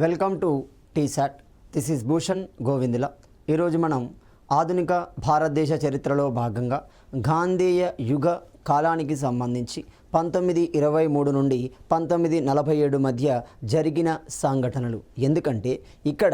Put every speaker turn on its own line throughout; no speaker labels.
Welcome to T-SAT. This is Bhushan Govindula. ఈరోజు మనం ఆధునిక భారతదేశ చరిత్రలో భాగంగా గాంధేయ యుగ కాలానికి సంబంధించి 1923 నుండి 1947 మధ్య జరిగిన సంఘటనలు. ఎందుకంటే ఇక్కడ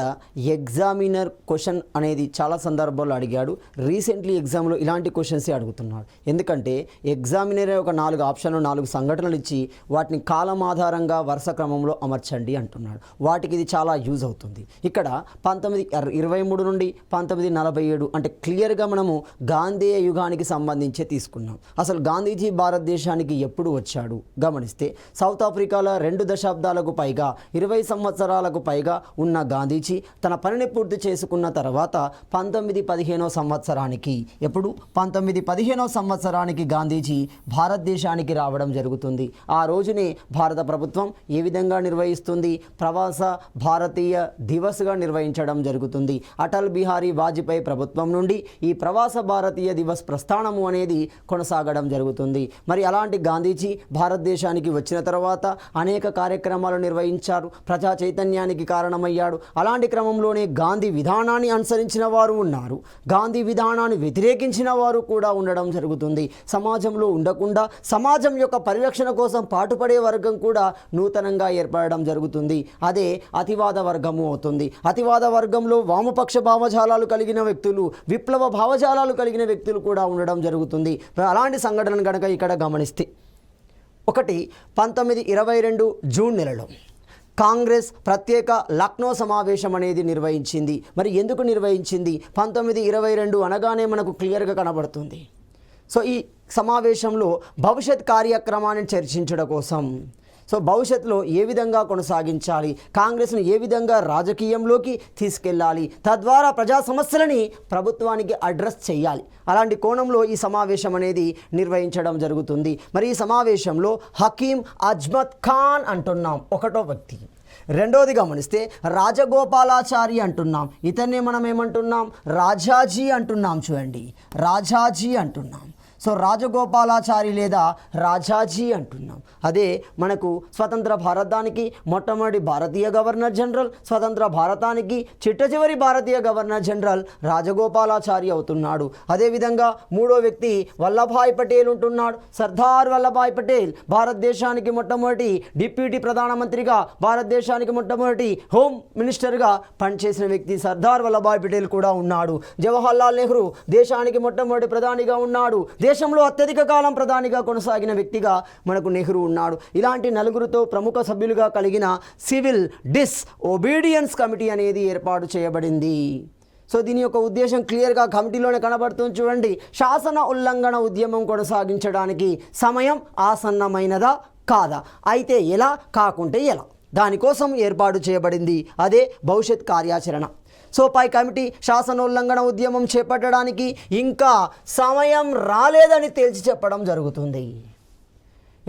ఎగ్జామినర్ క్వశ్చన్ అనేది చాలా సందర్భాల్లో అడిగాడు. రీసెంట్లీ ఎగ్జామ్లో ఇలాంటి క్వశ్చన్సే అడుగుతున్నాడు. ఎందుకంటే ఎగ్జామినర్ ఒక 4 ఆప్షన్లు 4 సంఘటనలు ఇచ్చి వాటిని కాలం ఆధారంగా వరుస క్రమంలో అమర్చండి అంటున్నాడు. వాటికి ఇది చాలా యూజ్ అవుతుంది. ఇక్కడ 1923 నుండి 1947 అంటే క్లియర్గా మనము గాంధేయ యుగానికి సంబంధించే తీసుకున్నాం. అసలు గాంధీజీ భారతదేశానికి ఎప్పుడు వచ్చాడు గమనిస్తే, సౌత్ ఆఫ్రికాలో 2 దశాబ్దాలకు పైగా 20 సంవత్సరాలకు పైగా ఉన్న గాంధీజీ తన పనిని పూర్తి చేసుకున్న తర్వాత 1915 సంవత్సరానికి 1915 సంవత్సరానికి గాంధీజీ భారతదేశానికి రావడం జరుగుతుంది. ఆ రోజునే భారత ప్రభుత్వం ఏ విధంగా నిర్వహిస్తుంది? ప్రవాస భారతీయ దివస్గా నిర్వహించడం జరుగుతుంది. అటల్ బిహారీ వాజ్పేయి ప్రభుత్వం నుండి ఈ ప్రవాస భారతీయ దివస్ ప్రస్థానము అనేది కొనసాగడం జరుగుతుంది. మరి అలాంటి గాంధీజీ భారతదేశానికి వచ్చిన తర్వాత అనేక కార్యక్రమాలు నిర్వహించారు. ప్రజా చైతన్యానికి కారణమయ్యాడు. అలాంటి క్రమంలోనే గాంధీ విధానాన్ని అనుసరించిన వారు ఉన్నారు, గాంధీ విధానాన్ని వ్యతిరేకించిన వారు కూడా ఉండడం జరుగుతుంది. సమాజంలో ఉండకుండా సమాజం యొక్క పరిరక్షణ కోసం పాటుపడే వర్గం కూడా నూతనంగా ఏర్పడడం జరుగుతుంది. అదే అతివాద వర్గము అవుతుంది. అతివాద వర్గంలో వామపక్ష భావజాలాలు కలిగిన వ్యక్తులు, విప్లవ భావజాలాలు కలిగిన వ్యక్తులు కూడా ఉండడం జరుగుతుంది. అలాంటి సంఘటనను కనుక ఇక్కడ గమనిస్తే, ఒకటి 1922 జూన్ నెలలో కాంగ్రెస్ ప్రత్యేక లక్నో సమావేశం అనేది నిర్వహించింది. మరి ఎందుకు నిర్వహించింది? 1922 అనగానే మనకు క్లియర్గా కనబడుతుంది. సో ఈ సమావేశంలో భవిష్యత్ కార్యక్రమాన్ని చర్చించడం కోసం, సో భవిష్యత్తులో ఏ విధంగా కొనసాగించాలి, కాంగ్రెస్ను ఏ విధంగా రాజకీయంలోకి తీసుకెళ్ళాలి, తద్వారా ప్రజా సమస్యలని ప్రభుత్వానికి అడ్రస్ చేయాలి, అలాంటి కోణంలో ఈ సమావేశం అనేది నిర్వహించడం జరుగుతుంది. మరి ఈ సమావేశంలో హకీం అజ్మత్ ఖాన్ అంటున్నాం ఒకటో వ్యక్తి. రెండోది గమనిస్తే రాజగోపాలాచారి అంటున్నాం. ఇతన్నే మనం ఏమంటున్నాం? రాజాజీ అంటున్నాం. చూడండి, రాజాజీ అంటున్నాం. సో రాజగోపాలాచారి లేదా రాజాజీ అంటున్నాం. అదే మనకు స్వతంత్ర భారతానికి మొట్టమొదటి భారతీయ గవర్నర్ జనరల్, స్వతంత్ర భారతానికి చిట్ట చివరి భారతీయ గవర్నర్ జనరల్ రాజగోపాలాచారి అవుతున్నాడు. అదేవిధంగా మూడో వ్యక్తి వల్లభాయ్ పటేల్ ఉంటున్నాడు. సర్దార్ వల్లభాయ్ పటేల్ భారతదేశానికి మొట్టమొదటి డిప్యూటీ ప్రధానమంత్రిగా, భారతదేశానికి మొట్టమొదటి హోమ్ మినిస్టర్గా పనిచేసిన వ్యక్తి సర్దార్ వల్లభాయ్ పటేల్ కూడా ఉన్నాడు. జవహర్లాల్ నెహ్రూ దేశానికి మొట్టమొదటి ప్రధానిగా ఉన్నాడు. దేశంలో అత్యధిక కాలం ప్రధానిగా కొనసాగిన వ్యక్తిగా మనకు నెహ్రూ ఉన్నాడు. ఇలాంటి నలుగురితో ప్రముఖ సభ్యులుగా కలిగిన సివిల్ డిస్ఓబీడియన్స్ కమిటీ అనేది ఏర్పాటు చేయబడింది. సో దీని యొక్క ఉద్దేశం క్లియర్గా కమిటీలోనే కనబడుతుంది. చూడండి, శాసన ఉల్లంఘన ఉద్యమం కొనసాగించడానికి సమయం ఆసన్నమైనదా కాదా, అయితే ఎలా, కాకుంటే ఎలా, దానికోసం ఏర్పాటు చేయబడింది. అదే భవిష్యత్ కార్యాచరణ. సో పై కమిటీ శాసనోల్లంఘన ఉద్యమం చేపట్టడానికి ఇంకా సమయం రాలేదని తేల్చి చెప్పడం జరుగుతుంది.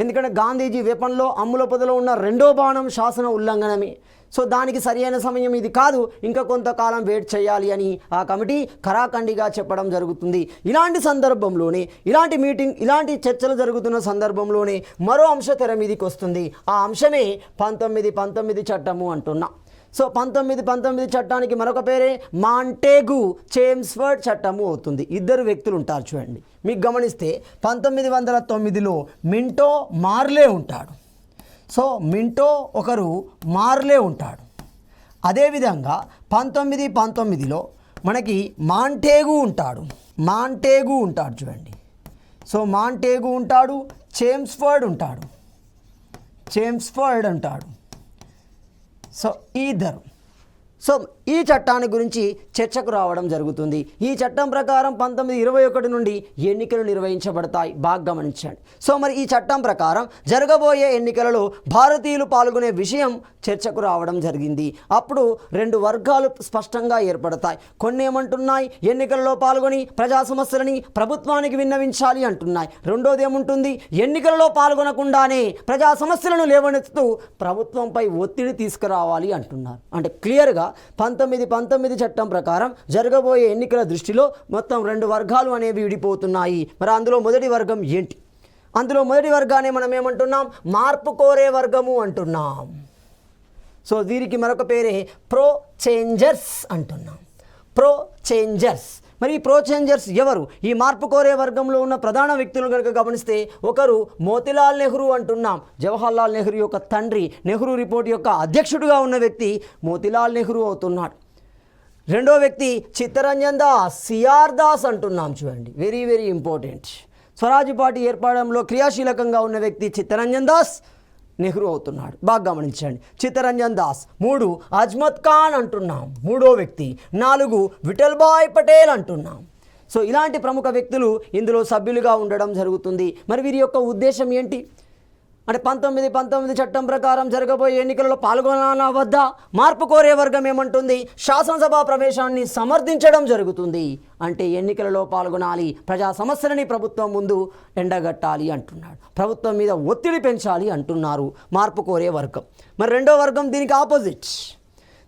ఎందుకంటే గాంధీజీ వెపన్లో అమ్ముల పొదలో ఉన్న రెండో బాణం శాసన ఉల్లంఘనమే. సో దానికి సరైన సమయం ఇది కాదు, ఇంకా కొంతకాలం వెయిట్ చేయాలి అని ఆ కమిటీ ఖరాఖండిగా చెప్పడం జరుగుతుంది. ఇలాంటి సందర్భంలోనే, ఇలాంటి మీటింగ్, ఇలాంటి చర్చలు జరుగుతున్న సందర్భంలోనే మరో అంశ తెర మీదకి వస్తుంది. ఆ అంశమే 1919 చట్టము అంటున్నా. సో 1919 చట్టానికి మరొక పేరే మాంటేగు చేమ్స్ఫర్డ్ చట్టము అవుతుంది. ఇద్దరు వ్యక్తులు ఉంటారు. చూడండి, మీకు గమనిస్తే 1909లో మింటో మార్లే ఉంటాడు. సో మింటో ఒకరు, మార్లే ఉంటాడు. అదేవిధంగా 1919లో మనకి మాంటేగు ఉంటాడు. చూడండి, సో మాంటేగు ఉంటాడు, చేమ్స్ఫర్డ్ ఉంటాడు. సో ఇద్దరు. సో ఈ చట్టాన్ని గురించి చర్చకు రావడం జరుగుతుంది. ఈ చట్టం ప్రకారం 1921 నుండి ఎన్నికలు నిర్వహించబడతాయి. బాగా గమనించండి. సో మరి ఈ చట్టం ప్రకారం జరగబోయే ఎన్నికలలో భారతీయులు పాల్గొనే విషయం చర్చకు రావడం జరిగింది. అప్పుడు 2 వర్గాలు స్పష్టంగా ఏర్పడతాయి. కొన్ని ఏమంటున్నాయి? ఎన్నికలలో పాల్గొని ప్రజా సమస్యలని ప్రభుత్వానికి విన్నవించాలి అంటున్నాయి. రెండోది ఏముంటుంది? ఎన్నికలలో పాల్గొనకుండానే ప్రజా సమస్యలను లేవనెత్తుతూ ప్రభుత్వంపై ఒత్తిడి తీసుకురావాలి అంటున్నారు. అంటే క్లియర్గా 1919 చట్టం ప్రకారం జరగబోయే ఎన్నికల దృష్టిలో మొత్తం 2 వర్గాలు అనేవి విడిపోతున్నాయి. మరి అందులో మొదటి వర్గం ఏంటి? అందులో మొదటి వర్గాన్ని మనం ఏమంటున్నాం? మార్పు కోరే వర్గము అంటున్నాం. సో వీరికి మరొక పేరే ప్రో చేంజర్స్ అంటున్నాం. Pro changers. మరి ఈ ప్రో చేంజర్స్ ఎవరు? ఈ మార్పు కోరే వర్గంలో ఉన్న ప్రధాన వ్యక్తులను కనుక గమనిస్తే ఒకరు మోతీలాల్ నెహ్రూ అంటున్నాం. జవహర్లాల్ నెహ్రూ యొక్క తండ్రి, నెహ్రూ రిపోర్ట్ యొక్క అధ్యక్షుడిగా ఉన్న వ్యక్తి మోతీలాల్ నెహ్రూ అవుతున్నాడు. రెండో వ్యక్తి చిత్తరంజన్ దాస్, సిఆర్ దాస్ అంటున్నాం. చూడండి, very very important. Swaraj party ఏర్పడంలో క్రియాశీలకంగా ఉన్న వ్యక్తి చిత్తరంజన్ దాస్ నెహ్రూ అవుతున్నాడు. బాగా గమనించండి, చిత్తరంజన్ దాస్. 3 అజ్మత్ ఖాన్ అంటున్నాం, మూడో వ్యక్తి. 4 విఠల్ భాయ్ పటేల్ అంటున్నాం. సో ఇలాంటి ప్రముఖ వ్యక్తులు ఇందులో సభ్యులుగా ఉండడం జరుగుతుంది. మరి వీరి యొక్క ఉద్దేశం ఏంటి అంటే 1919 చట్టం ప్రకారం జరగబోయే ఎన్నికలలో పాల్గొనాలా వద్దా? మార్పు కోరే వర్గం ఏమంటుంది? శాసనసభ ప్రవేశాన్ని సమర్థించడం జరుగుతుంది. అంటే ఎన్నికలలో పాల్గొనాలి, ప్రజా సమస్యలని ప్రభుత్వం ముందు ఎండగట్టాలి అంటున్నాడు. ప్రభుత్వం మీద ఒత్తిడి పెంచాలి అంటున్నారు మార్పు కోరే వర్గం. మరి రెండో వర్గం దీనికి ఆపోజిట్.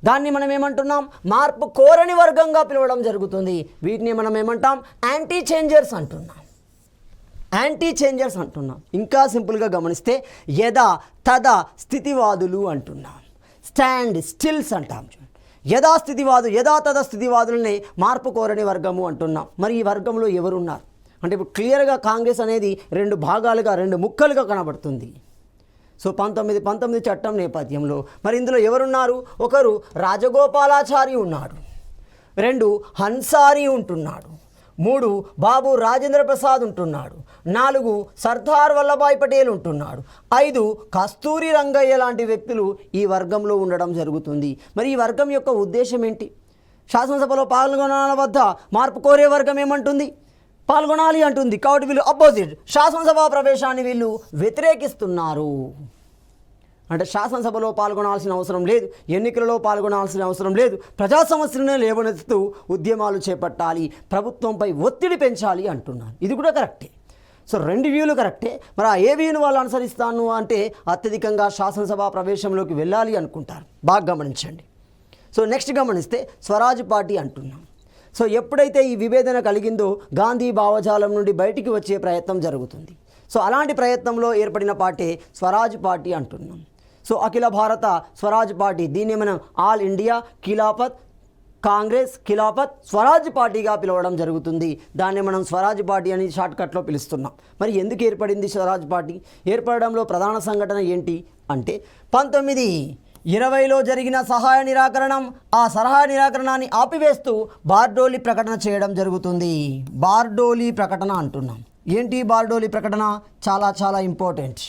దాన్ని మనం ఏమంటున్నాం? మార్పు కోరని వర్గంగా పిలవడం జరుగుతుంది. వీటిని మనం ఏమంటాం? యాంటీ చేంజర్స్ అంటున్నాం. యాంటీ చేంజర్స్ అంటున్నాం. ఇంకా సింపుల్గా గమనిస్తే యథా తదా స్థితివాదులు అంటున్నాం. స్టాండ్ స్టిల్స్ అంటాం. యథా తదా స్థితివాదులనే మార్పు కోరని వర్గము అంటున్నాం. మరి ఈ వర్గంలో ఎవరున్నారు అంటే ఇప్పుడు క్లియర్గా కాంగ్రెస్ అనేది 2 భాగాలుగా 2 ముక్కలుగా కనబడుతుంది. సో 1919 చట్టం నేపథ్యంలో మరి ఇందులో ఎవరున్నారు? ఒకరు రాజగోపాలాచారి ఉన్నాడు, 2 హన్సారీ ఉంటున్నాడు, 3 బాబు రాజేంద్ర ప్రసాద్ ఉంటున్నాడు, 4 సర్దార్ వల్లభాయ్ పటేల్ ఉంటున్నాడు, 5 కస్తూరి రంగయ్య లాంటి వ్యక్తులు ఈ వర్గంలో ఉండడం జరుగుతుంది. మరి ఈ వర్గం యొక్క ఉద్దేశం ఏంటి? శాసనసభలో పాల్గొనాల వద్ద మార్పు కోరే వర్గం ఏమంటుంది? పాల్గొనాలి అంటుంది. కాబట్టి వీళ్ళు అపోజిట్. శాసనసభ ప్రవేశాన్ని వీళ్ళు వ్యతిరేకిస్తున్నారు. అంటే శాసనసభలో పాల్గొనాల్సిన అవసరం లేదు, ఎన్నికలలో పాల్గొనాల్సిన అవసరం లేదు, ప్రజా సమస్యలను లేవనెత్తుతూ ఉద్యమాలు చేపట్టాలి, ప్రభుత్వంపై ఒత్తిడి పెంచాలి అంటున్నారు. ఇది కూడా కరెక్టే. సో 2 వ్యూలు కరెక్టే. మరి ఆ ఏ వ్యూను వాళ్ళు అనుసరిస్తాను అంటే అత్యధికంగా శాసనసభ ప్రవేశంలోకి వెళ్ళాలి అనుకుంటారు. బాగా గమనించండి. సో నెక్స్ట్ గమనిస్తే స్వరాజ్ పార్టీ అంటున్నాం. సో ఎప్పుడైతే ఈ విభేదన కలిగిందో గాంధీ భావజాలం నుండి బయటికి వచ్చే ప్రయత్నం జరుగుతుంది. సో అలాంటి ప్రయత్నంలో ఏర్పడిన పార్టీ స్వరాజ్ పార్టీ అంటున్నాం. సో అఖిల భారత స్వరాజ్ పార్టీ, దీన్ని మనం ఆల్ ఇండియా ఖిలాఫత్ కాంగ్రెస్ ఖిలాఫత్ స్వరాజ్ పార్టీగా పిలవడం జరుగుతుంది. దాన్ని మనం స్వరాజ్ పార్టీ అని షార్ట్కట్లో పిలుస్తున్నాం. మరి ఎందుకు ఏర్పడింది స్వరాజ్ పార్టీ? ఏర్పడడంలో ప్రధాన సంఘటన ఏంటి అంటే 1920లో జరిగిన సహాయ నిరాకరణం. ఆ సహాయ నిరాకరణాన్ని ఆపివేస్తూ బార్డోలీ ప్రకటన చేయడం జరుగుతుంది. బార్డోలీ ప్రకటన అంటున్నాం. ఏంటి బార్డోలీ ప్రకటన? చాలా చాలా ఇంపార్టెంట్.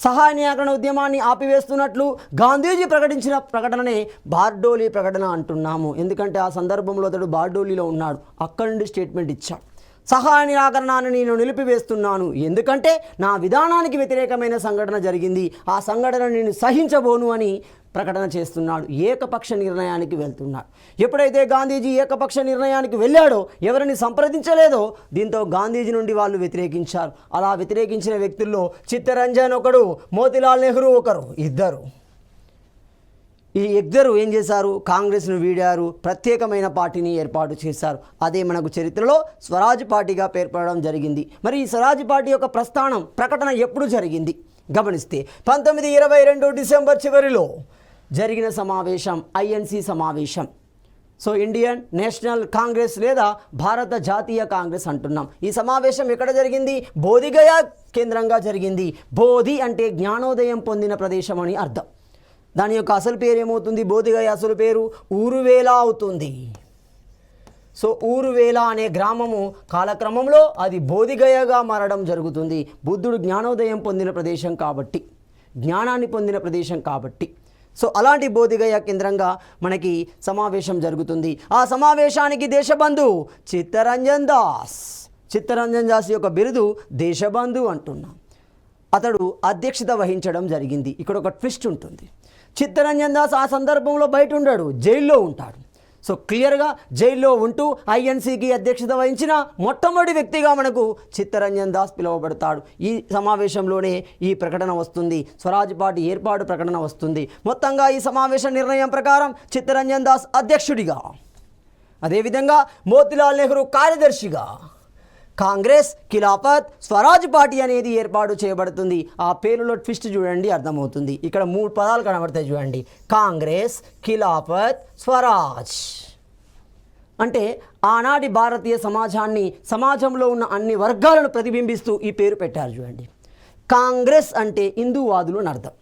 సహాయ నిరాకరణ ఉద్యమాన్ని ఆపివేస్తున్నట్లు గాంధీజీ ప్రకటించిన ప్రకటననే బార్డోలీ ప్రకటన అంటున్నాము. ఎందుకంటే ఆ సందర్భంలో అతడు బార్డోలీలో ఉన్నాడు, అక్కడి నుండి స్టేట్మెంట్ ఇచ్చాడు. సహాయ నిరాకరణాన్ని నేను నిలిపివేస్తున్నాను, ఎందుకంటే నా విధానానికి వ్యతిరేకమైన సంఘటన జరిగింది, ఆ సంఘటన నేను సహించబోను అని ప్రకటన చేస్తున్నాడు. ఏకపక్ష నిర్ణయానికి వెళ్తున్నాడు. ఎప్పుడైతే గాంధీజీ ఏకపక్ష నిర్ణయానికి వెళ్ళాడో, ఎవరిని సంప్రదించలేదో, దీంతో గాంధీజీ నుండి వాళ్ళు వ్యతిరేకించారు. అలా వ్యతిరేకించిన వ్యక్తుల్లో చిత్తరంజన్ ఒకడు, మోతీలాల్ నెహ్రూ ఒకరు, ఇద్దరు. ఈ ఇద్దరు ఏం చేశారు? కాంగ్రెస్ను వీడారు, ప్రత్యేకమైన పార్టీని ఏర్పాటు చేశారు. అదే మనకు చరిత్రలో స్వరాజ్ పార్టీగా పేర్పడడం జరిగింది. మరి ఈ స్వరాజ్ పార్టీ యొక్క ప్రకటన ఎప్పుడు జరిగింది గమనిస్తే 1922 డిసెంబర్ చివరిలో జరిగిన సమావేశం ఐఎన్సి సమావేశం. సో ఇండియన్ నేషనల్ కాంగ్రెస్ లేదా భారత జాతీయ కాంగ్రెస్ అంటున్నాం. ఈ సమావేశం ఎక్కడ జరిగింది? బోధిగయ కేంద్రంగా జరిగింది. బోధి అంటే జ్ఞానోదయం పొందిన ప్రదేశం అని అర్థం. దాని యొక్క అసలు పేరు ఏమవుతుంది? బోధిగయ అసలు పేరు ఊరువేల అవుతుంది. సో ఊరువేల అనే గ్రామము కాలక్రమంలో అది బోధిగయగా మారడం జరుగుతుంది. బుద్ధుడు జ్ఞానోదయం పొందిన ప్రదేశం కాబట్టి, జ్ఞానాన్ని పొందిన ప్రదేశం కాబట్టి. సో అలాంటి బోధిగయ కేంద్రంగా మనకి సమావేశం జరుగుతుంది. ఆ సమావేశానికి దేశబంధు చిత్తరంజన్ దాస్. చిత్తరంజన్ దాస్ యొక్క బిరుదు దేశబంధు అంటున్నాం. అతడు అధ్యక్షత వహించడం జరిగింది. ఇక్కడ ఒక ట్విస్ట్ ఉంటుంది. చిత్తరంజన్ దాస్ ఆ సందర్భంలో బయట ఉండడు, జైల్లో ఉంటాడు. సో క్లియర్గా జైల్లో ఉంటూ ఐఎన్సీకి అధ్యక్షత వహించిన మొట్టమొదటి వ్యక్తిగా మనకు చిత్తరంజన్ దాస్ పిలువబడతాడు. ఈ సమావేశంలోనే ఈ ప్రకటన వస్తుంది, స్వరాజ్ పార్టీ ఏర్పాటు ప్రకటన వస్తుంది. మొత్తంగా ఈ సమావేశ నిర్ణయం ప్రకారం చిత్తరంజన్ దాస్ అధ్యక్షుడిగా, అదేవిధంగా మోతీలాల్ నెహ్రూ కార్యదర్శిగా, కాంగ్రెస్, ఖిలాఫత్, స్వరాజ్ పార్టీ అనేది ఏర్పాటు చేయబడుతుంది. ఆ పేరులో ట్విస్ట్ చూడండి, అర్థమవుతుంది. ఇక్కడ 3 పదాలు కనబడతాయి చూడండి, కాంగ్రెస్, ఖిలాఫత్, స్వరాజ్. అంటే ఆనాటి భారతీయ సమాజాన్ని, సమాజంలో ఉన్న అన్ని వర్గాలను ప్రతిబింబిస్తూ ఈ పేరు పెట్టారు చూడండి. కాంగ్రెస్ అంటే హిందూవాదులు అని అర్థం.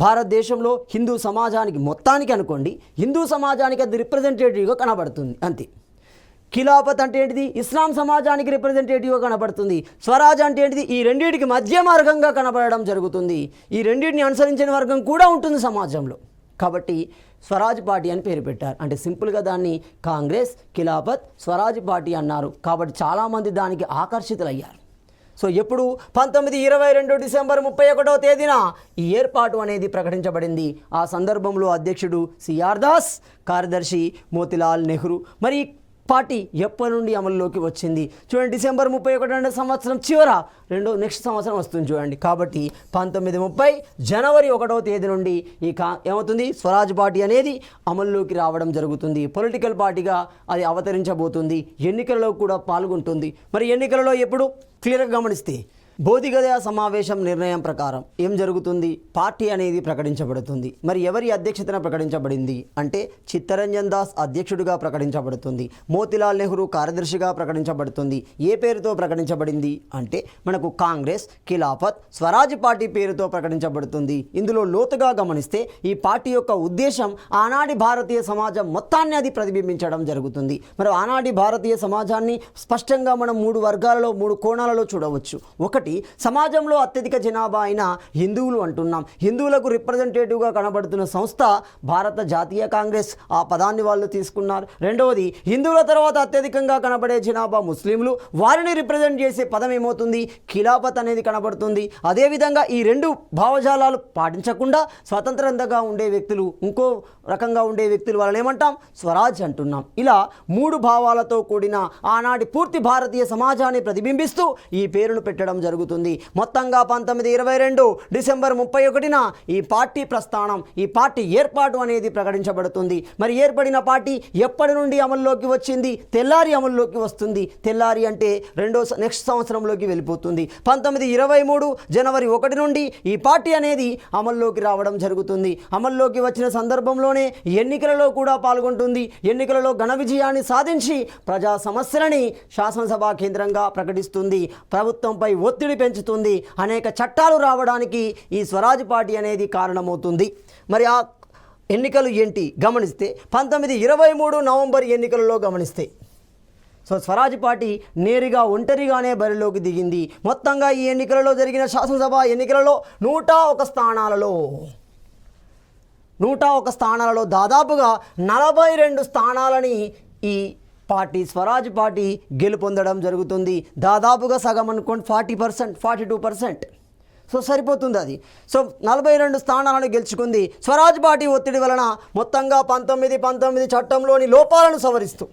భారతదేశంలో హిందూ సమాజానికి మొత్తానికి అనుకోండి, హిందూ సమాజానికి అది రిప్రజెంటేటివ్గా కనబడుతుంది అంతే. ఖిలాఫత్ అంటే ఏంటిది, ఇస్లాం సమాజానికి రిప్రజెంటేటివ్గా కనబడుతుంది. స్వరాజ్ అంటే ఏంటిది, ఈ రెండింటికి మధ్య మార్గంగా కనబడడం జరుగుతుంది. ఈ రెండింటిని అనుసరించిన వర్గం కూడా ఉంటుంది సమాజంలో. కాబట్టి స్వరాజ్ పార్టీ అని పేరు పెట్టారు. అంటే సింపుల్గా దాన్ని కాంగ్రెస్, ఖిలాఫత్, స్వరాజ్ పార్టీ అన్నారు. కాబట్టి చాలామంది దానికి ఆకర్షితులయ్యారు. సో ఎప్పుడు 1922 డిసెంబర్ 31వ తేదీన ఈ ఏర్పాటు అనేది ప్రకటించబడింది. ఆ సందర్భంలో అధ్యక్షుడు సిఆర్ దాస్, కార్యదర్శి మోతిలాల్ నెహ్రూ. మరి పార్టీ ఎప్పటి నుండి అమల్లోకి వచ్చింది చూడండి, డిసెంబర్ 31 సంవత్సరం చివర నెక్స్ట్ సంవత్సరం వస్తుంది చూడండి. కాబట్టి 1930 జనవరి 1వ తేదీ నుండి ఏమవుతుంది, స్వరాజ్ పార్టీ అనేది అమల్లోకి రావడం జరుగుతుంది. పొలిటికల్ పార్టీగా అది అవతరించబోతుంది. ఎన్నికలలో కూడా పాల్గొంటుంది. మరి ఎన్నికలలో ఎప్పుడు క్లియర్గా గమనిస్తే బోధిగయ సమావేశం నిర్ణయం ప్రకారం ఏం జరుగుతుంది, పార్టీ అనేది ప్రకటించబడుతుంది. మరి ఎవరి అధ్యక్షతన ప్రకటించబడింది అంటే చిత్తరంజన్ దాస్ అధ్యక్షుడిగా ప్రకటించబడుతుంది, మోతిలాల్ నెహ్రూ కార్యదర్శిగా ప్రకటించబడుతుంది. ఏ పేరుతో ప్రకటించబడింది అంటే మనకు కాంగ్రెస్, ఖిలాఫత్, స్వరాజ్ పార్టీ పేరుతో ప్రకటించబడుతుంది. ఇందులో లోతుగా గమనిస్తే ఈ పార్టీ యొక్క ఉద్దేశం ఆనాటి భారతీయ సమాజం మొత్తాన్ని అది ప్రతిబింబించడం జరుగుతుంది. మరి ఆనాటి భారతీయ సమాజాన్ని స్పష్టంగా మనం 3 వర్గాలలో 3 కోణాలలో చూడవచ్చు. ఒకటి, సమాజంలో అత్యధిక జనాభా అయిన హిందువులు అంటున్నాం. హిందువులకు రిప్రజెంటేటివ్గా కనబడుతున్న సంస్థ భారత జాతీయ కాంగ్రెస్. ఆ పదాన్ని వాళ్ళు తీసుకున్నారు. రెండవది, హిందువుల తర్వాత అత్యధికంగా కనబడే జనాభా ముస్లింలు, వారిని రిప్రజెంట్ చేసే పదం ఏమవుతుంది, ఖిలాఫత్ అనేది కనబడుతుంది. అదేవిధంగా ఈ 2 భావజాలాలు పాటించకుండా స్వతంత్రంగా ఉండే వ్యక్తులు, ఇంకో రకంగా ఉండే వ్యక్తులు వాళ్ళని ఏమంటాం, స్వరాజ్ అంటున్నాం. ఇలా 3 భావాలతో కూడిన ఆనాటి పూర్తి భారతీయ సమాజాన్ని ప్రతిబింబిస్తూ ఈ పేరును పెట్టడం జరుగుతుంది. మొత్తంగా 1922 డిసెంబర్ 31న ఈ పార్టీ ప్రస్థానం, ఈ పార్టీ ఏర్పాటు అనేది ప్రకటించబడుతుంది. మరి ఏర్పడిన పార్టీ ఎప్పటి నుండి అమల్లోకి వచ్చింది, తెల్లారి అమల్లోకి వస్తుంది. తెల్లారి అంటే నెక్స్ట్ సంవత్సరంలోకి వెళ్ళిపోతుంది. 1923 జనవరి 1 నుండి ఈ పార్టీ అనేది అమల్లోకి రావడం జరుగుతుంది. అమల్లోకి వచ్చిన సందర్భంలోనే ఎన్నికలలో కూడా పాల్గొంటుంది. ఎన్నికలలో ఘన విజయాన్ని సాధించి ప్రజా సమస్యలని శాసనసభ కేంద్రంగా ప్రకటిస్తుంది. ప్రభుత్వంపై ఒత్తిడి పెంచుతుంది. అనేక చట్టాలు రావడానికి ఈ స్వరాజ్ పార్టీ అనేది కారణమవుతుంది. మరి ఆ ఎన్నికలు ఏంటి గమనిస్తే 1923 నవంబర్ ఎన్నికలలో గమనిస్తే స్వరాజ్ పార్టీ నేరుగా ఒంటరిగానే బరిలోకి దిగింది. మొత్తంగా ఈ ఎన్నికలలో జరిగిన శాసనసభ ఎన్నికలలో 101 స్థానాలలో దాదాపుగా 42 స్థానాలని ఈ పార్టీ స్వరాజ్ పార్టీ గెలుపొందడం జరుగుతుంది. దాదాపుగా సగం అనుకోండి, 40%, 42%. సరిపోతుంది అది. 42 స్థానాలను గెలుచుకుంది. స్వరాజ్ పార్టీ ఒత్తిడి వలన మొత్తంగా 19 చట్టంలోని లోపాలను సవరిస్తూ,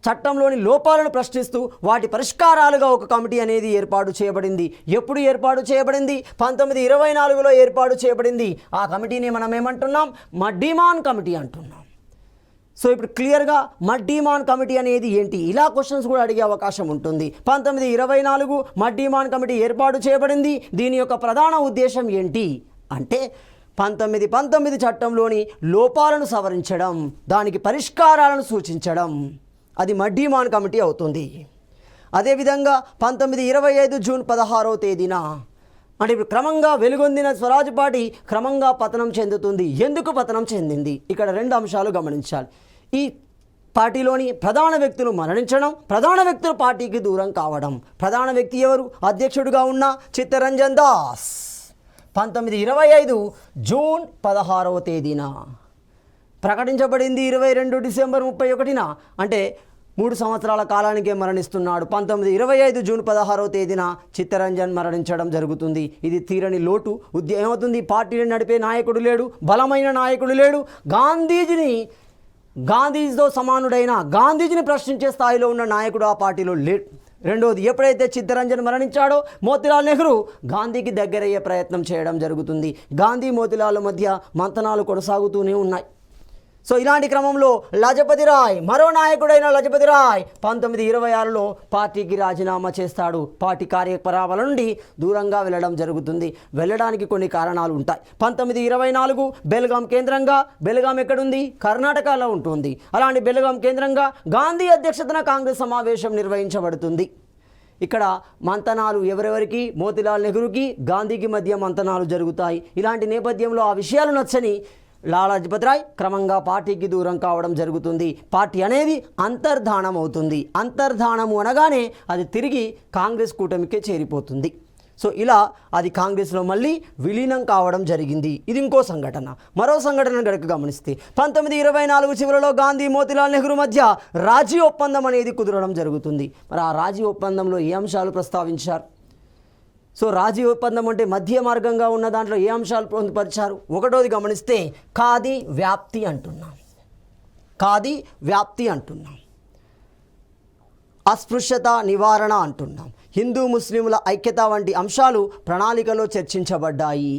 చట్టంలోని లోపాలను ప్రశ్నిస్తూ వాటి పరిష్కారాలుగా ఒక కమిటీ అనేది ఏర్పాటు చేయబడింది. ఎప్పుడు ఏర్పాటు చేయబడింది, 1924లో ఏర్పాటు చేయబడింది. ఆ కమిటీని మనం ఏమంటున్నాం, మడ్డిమాన్ కమిటీ అంటున్నాం. ఇప్పుడు క్లియర్గా మడ్డిమాన్ కమిటీ అనేది ఏంటి, ఇలా క్వశ్చన్స్ కూడా అడిగే అవకాశం ఉంటుంది. 1924 మడ్డిమాన్ కమిటీ ఏర్పాటు చేయబడింది. దీని యొక్క ప్రధాన ఉద్దేశం ఏంటి అంటే 1919 చట్టంలోని లోపాలను సవరించడం, దానికి పరిష్కారాలను సూచించడం, అది మడ్డిమాన్ కమిటీ అవుతుంది. అదేవిధంగా 1925 జూన్ 16వ తేదీన అంటే ఇప్పుడు క్రమంగా వెలుగొందిన స్వరాజ్ పార్టీ క్రమంగా పతనం చెందుతుంది. ఎందుకు పతనం చెందింది, ఇక్కడ 2 అంశాలు గమనించాలి. ఈ పార్టీలోని ప్రధాన వ్యక్తులు మరణించడం, ప్రధాన వ్యక్తులు పార్టీకి దూరం కావడం. ప్రధాన వ్యక్తి ఎవరు, అధ్యక్షుడిగా ఉన్న చిత్తరంజన్ దాస్. 1925 జూన్ 16వ తేదీన ప్రకటించబడింది. 22 డిసెంబర్ 31న అంటే 3 సంవత్సరాల కాలానికే మరణిస్తున్నాడు. 1925 జూన్ 16వ తేదీన చిత్తరంజన్ మరణించడం జరుగుతుంది. ఇది తీరని లోటు. ఏమవుతుంది, పార్టీని నడిపే నాయకుడు లేడు, బలమైన నాయకుడు లేడు. గాంధీజీతో సమానుడైన, గాంధీజీని ప్రశ్నించే స్థాయిలో ఉన్న నాయకుడు ఆ పార్టీలో లేడు. రెండోది, ఎప్పుడైతే చిత్తరంజన్ మరణించాడో మోతిలాల్ నెహ్రూ గాంధీకి దగ్గరయ్యే ప్రయత్నం చేయడం జరుగుతుంది. గాంధీ మోతిలాల్ మధ్య మంతనాలు కొనసాగుతూనే ఉన్నాయి. సో ఇలాంటి క్రమంలో లజపతి రాయ్, మరో నాయకుడైన లజపతి రాయ్ 1926లో పార్టీకి రాజీనామా చేస్తాడు. పార్టీ కార్యకలాపాల నుండి దూరంగా వెళ్ళడం జరుగుతుంది. వెళ్ళడానికి కొన్ని కారణాలు ఉంటాయి. 1924 బెల్గాం కేంద్రంగా, బెల్గాం ఎక్కడుంది? కర్ణాటకలో ఉంటుంది. అలాంటి బెల్గాం కేంద్రంగా గాంధీ అధ్యక్షతన కాంగ్రెస్ సమావేశం నిర్వహించబడుతుంది. ఇక్కడ మంతనాలు ఎవరెవరికి? మోతీలాల్ నెహ్రూకి గాంధీకి మధ్య మంతనాలు జరుగుతాయి. ఇలాంటి నేపథ్యంలో ఆ విషయాలు నచ్చని లాలా లజపతి రాయ్ క్రమంగా పార్టీకి దూరం కావడం జరుగుతుంది. పార్టీ అనేది అంతర్ధానం అవుతుంది. అంతర్ధానము అనగానే అది తిరిగి కాంగ్రెస్ కూటమికే చేరిపోతుంది. సో ఇలా అది కాంగ్రెస్లో మళ్ళీ విలీనం కావడం జరిగింది. ఇది ఇంకో సంఘటన. మరో సంఘటన గనక గమనిస్తే 1924 చివరిలో గాంధీ మోతీలాల్ నెహ్రూ మధ్య రాజీ ఒప్పందం అనేది కుదరడం జరుగుతుంది. మరి ఆ రాజీ ఒప్పందంలో ఏ అంశాలు ప్రస్తావించారు? సో రాజీ ఒప్పందం అంటే మధ్య మార్గంగా ఉన్న దాంట్లో ఏ అంశాలు పొందుపరిచారు? ఒకటోది గమనిస్తే ఖాదీ వ్యాప్తి అంటున్నాం. ఖాదీ వ్యాప్తి అంటున్నాం. అస్పృశ్యత నివారణ అంటున్నాం. హిందూ ముస్లింల ఐక్యత వంటి అంశాలు ప్రణాళికలో చర్చించబడ్డాయి.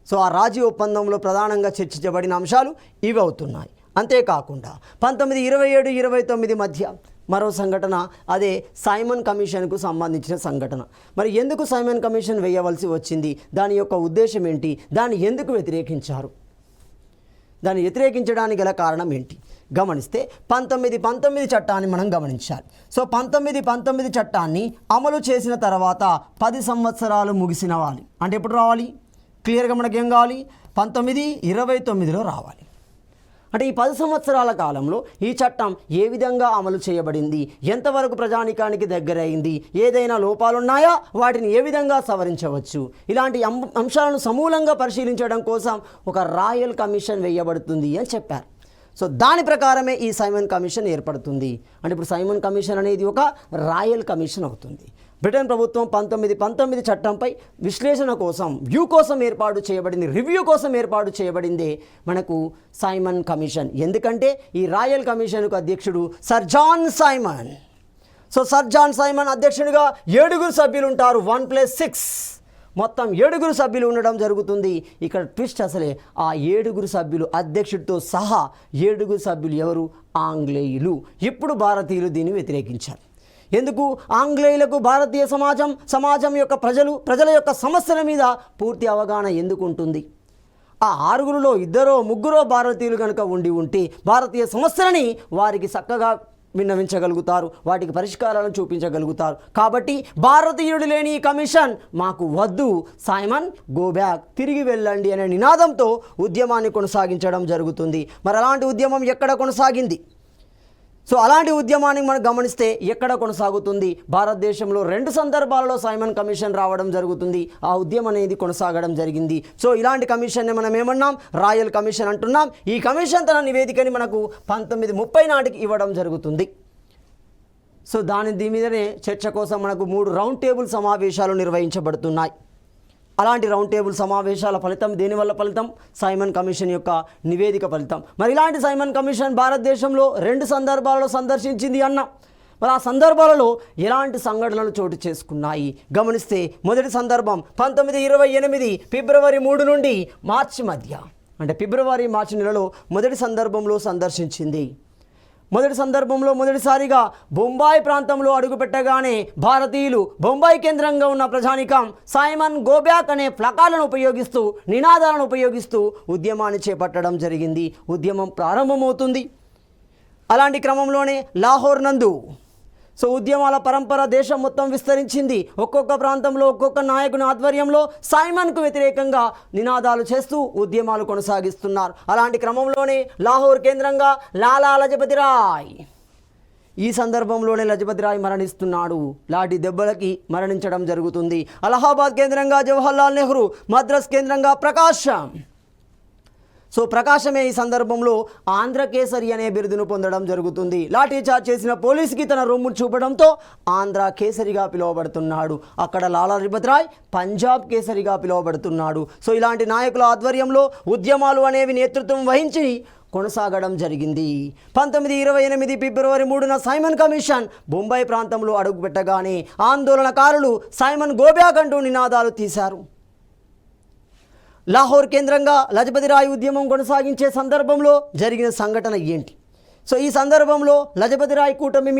సో ఆ రాజీ ఒప్పందంలో ప్రధానంగా చర్చించబడిన అంశాలు ఇవి అవుతున్నాయి. అంతేకాకుండా 1927-29 మధ్య మరో సంఘటన, అదే సైమన్ కమిషన్కు సంబంధించిన సంఘటన. మరి ఎందుకు సైమన్ కమిషన్ వేయవలసి వచ్చింది? దాని యొక్క ఉద్దేశం ఏంటి? దాన్ని ఎందుకు వ్యతిరేకించారు? దాన్ని వ్యతిరేకించడానికి గల కారణం ఏంటి? గమనిస్తే 1919 చట్టాన్ని మనం గమనించాలి. సో 1919 చట్టాన్ని అమలు చేసిన తర్వాత 10 సంవత్సరాలు ముగిసిన వాలి. అంటే ఎప్పుడు రావాలి? క్లియర్గా మనకి ఏం కావాలి? 1929లో రావాలి. అంటే ఈ 10 సంవత్సరాల కాలంలో ఈ చట్టం ఏ విధంగా అమలు చేయబడింది? ఎంతవరకు ప్రజానికానికి దగ్గరైంది? ఏదైనా లోపాలున్నాయా? వాటిని ఏ విధంగా సవరించవచ్చు? ఇలాంటి అంశాలను సమూలంగా పరిశీలించడం కోసం ఒక రాయల్ కమిషన్ వేయబడుతుంది అని చెప్పారు. సో దాని ప్రకారమే ఈ సైమన్ కమిషన్ ఏర్పడుతుంది. అంటే ఇప్పుడు సైమన్ కమిషన్ అనేది ఒక రాయల్ కమిషన్ అవుతుంది. బ్రిటన్ ప్రభుత్వం 1919 చట్టంపై విశ్లేషణ కోసం, వ్యూ కోసం ఏర్పాటు చేయబడింది, రివ్యూ కోసం ఏర్పాటు చేయబడిందే మనకు సైమన్ కమిషన్. ఎందుకంటే ఈ రాయల్ కమిషన్కు అధ్యక్షుడు sir John Simon. So sir John Simon అధ్యక్షుడిగా 7 సభ్యులు ఉంటారు. 1+6 మొత్తం 7 సభ్యులు ఉండడం జరుగుతుంది. ఇక్కడ ట్విస్ట్ అసలే ఆ 7 సభ్యులు అధ్యక్షుడితో సహా 7 సభ్యులు ఎవరు? ఆంగ్లేయులు. ఇప్పుడు భారతీయులు దీన్ని వ్యతిరేకించారు. ఎందుకు? ఆంగ్లేయులకు భారతీయ సమాజం యొక్క ప్రజల యొక్క సమస్యల మీద పూర్తి అవగాహన ఎందుకు ఉంటుంది? ఆ 6లో 2-3 భారతీయులు కనుక ఉంటే భారతీయ సమస్యలని వారికి చక్కగా విన్నవించగలుగుతారు, వాటికి పరిష్కారాలను చూపించగలుగుతారు. కాబట్టి భారతీయుడు లేని ఈ కమిషన్ మాకు వద్దు, సైమన్ గో బ్యాక్, తిరిగి వెళ్ళండి అనే నినాదంతో ఉద్యమాన్ని కొనసాగించడం జరుగుతుంది. మరి అలాంటి ఉద్యమం ఎక్కడ కొనసాగింది? సో అలాంటి ఉద్యమాన్ని మనం గమనిస్తే ఎక్కడ కొనసాగుతుంది? భారతదేశంలో 2 సందర్భాలలో సైమన్ కమిషన్ రావడం జరుగుతుంది. ఆ ఉద్యమం అనేది కొనసాగడం జరిగింది. సో ఇలాంటి కమిషన్ని మనం ఏమన్నాం? రాయల్ కమిషన్ అంటున్నాం. ఈ కమిషన్ తన నివేదికని మనకు 1930 నాటికి ఇవ్వడం జరుగుతుంది. సో దీని మీదనే చర్చ కోసం మనకు 3 రౌండ్ టేబుల్ సమావేశాలు నిర్వహించబడుతున్నాయి. అలాంటి రౌండ్ టేబుల్ సమావేశాల ఫలితం దేనివల్ల ఫలితం? సైమన్ కమిషన్ యొక్క నివేదిక ఫలితం. మరి ఇలాంటి సైమన్ కమిషన్ భారతదేశంలో 2 సందర్భాలలో సందర్శించింది అన్నాం. మరి ఆ సందర్భాలలో ఎలాంటి సంఘటనలు చోటు చేసుకున్నాయి గమనిస్తే, మొదటి సందర్భం 1928 ఫిబ్రవరి 3 నుండి మార్చి మధ్య, అంటే ఫిబ్రవరి మార్చి నెలలో మొదటి సందర్భంలో సందర్శించింది. మొదటి సందర్భంలో మొదటిసారిగా బొంబాయి ప్రాంతంలో అడుగుపెట్టగానే భారతీయులు, బొంబాయి కేంద్రంగా ఉన్న ప్రజానికం సైమన్ గో బ్యాక్ అనే ప్లకార్లను ఉపయోగిస్తూ, నినాదాలను ఉపయోగిస్తూ ఉద్యమాన్ని చేపట్టడం జరిగింది. ఉద్యమం ప్రారంభమవుతుంది. అలాంటి క్రమంలోనే లాహోర్ నందు సో ఉద్యమాల పరంపర దేశం మొత్తం విస్తరించింది. ఒక్కొక్క ప్రాంతంలో ఒక్కొక్క నాయకుని ఆధ్వర్యంలో సైమన్కు వ్యతిరేకంగా నినాదాలు చేస్తూ ఉద్యమాలు కొనసాగిస్తున్నారు. అలాంటి క్రమంలోనే లాహోర్ కేంద్రంగా లాలా లజపతి రాయ్, ఈ సందర్భంలోనే లజపతి రాయ్ మరణిస్తున్నాడు. లాఠీ దెబ్బలకి మరణించడం జరుగుతుంది. అలహాబాద్ కేంద్రంగా జవహర్లాల్ నెహ్రూ, మద్రాస్ కేంద్రంగా ప్రకాశం. సో ప్రకాశమే ఈ సందర్భంలో ఆంధ్ర కేసరి అనే బిరుదును పొందడం జరుగుతుంది. లాఠీ చార్జ్ చేసిన పోలీసుకి తన రొమ్ము చూపడంతో ఆంధ్ర కేసరిగా పిలువబడుతున్నాడు. అక్కడ లాలా లజపతి రాయ్ పంజాబ్ కేసరిగా పిలువబడుతున్నాడు. సో ఇలాంటి నాయకుల ఆధ్వర్యంలో ఉద్యమాలు అనేవి నేతృత్వం వహించి కొనసాగడం జరిగింది. 1928 ఫిబ్రవరి 3న సైమన్ కమిషన్ బొంబాయి ప్రాంతంలో అడుగుపెట్టగానే ఆందోళనకారులు సైమన్ గో బ్యాక్ అంటూ నినాదాలు తీశారు. లాహోర్ కేంద్రంగా లజపతి రాయ్ ఉద్యమం కొనసాగించే సందర్భంలో జరిగిన సంఘటన ఏంటి? సో ఈ సందర్భంలో లజపతి రాయ్ కూటమి